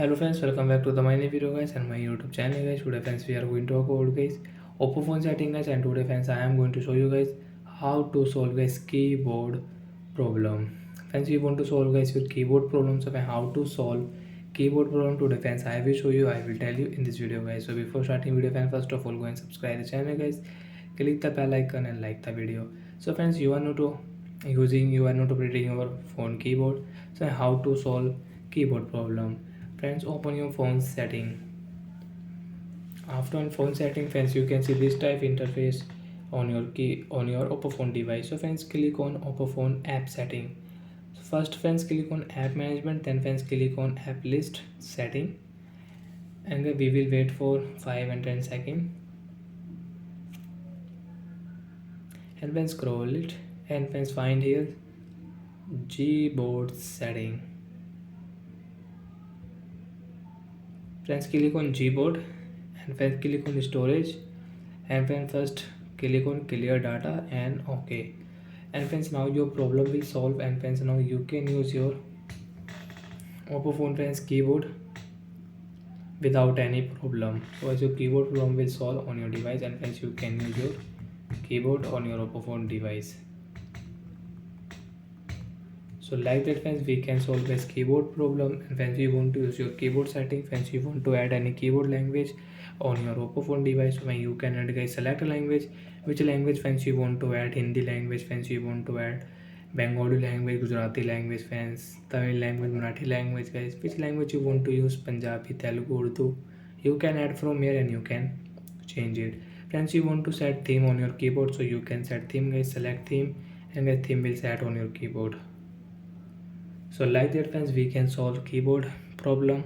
Hello friends, welcome back to the my new video guys and my YouTube channel guys. Today friends we are going to talk about guys oppo phone setting guys, and today friends I am going to show you guys how to solve guys keyboard problem. Friends, we want to solve guys your keyboard problems of how to solve keyboard problem today friends. I will show you, I will tell you in this video guys. So before starting video friends, first of all go and subscribe the channel guys, click the bell icon and like the video. So friends, you are not operating your phone keyboard, so how to solve keyboard problem. Friends, open your phone setting. After on phone setting friends, you can see this type interface on your oppo phone device. So friends, click on oppo phone app setting. So first friends, click on app management, then friends click on app list setting, and we will wait for 5 and 10 seconds, and then scroll it, and friends find here Gboard setting. Friends, click on Gboard, and then click on storage, and then first click on clear data and OK. And friends, now your problem will solve, and friends now you can use your oppo phone friends keyboard without any problem. So as your keyboard problem will solve on your device, and friends you can use your keyboard on your oppo phone device. So like that friends, we can solve this keyboard problem. And friends, you want to use your keyboard setting, friends you want to add any keyboard language on your oppo phone device, when you can add guys, select a language, which language friends you want to add. Hindi language friends you want to add, Bengali language, Gujarati language friends, Tamil language, Marathi language guys, which language you want to use, Punjabi, Telugu, Urdu, you can add from here and you can change it. Friends, you want to set theme on your keyboard, so you can set theme guys, select theme, and the theme will set on your keyboard. So like that friends, we can solve keyboard problem,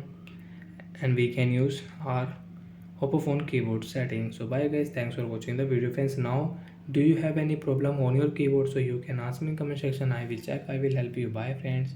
and we can use our oppo phone keyboard setting. So bye guys, thanks for watching the video friends. Now do you have any problem on your keyboard, so you can ask me in comment section, I will check, I will help you. Bye friends.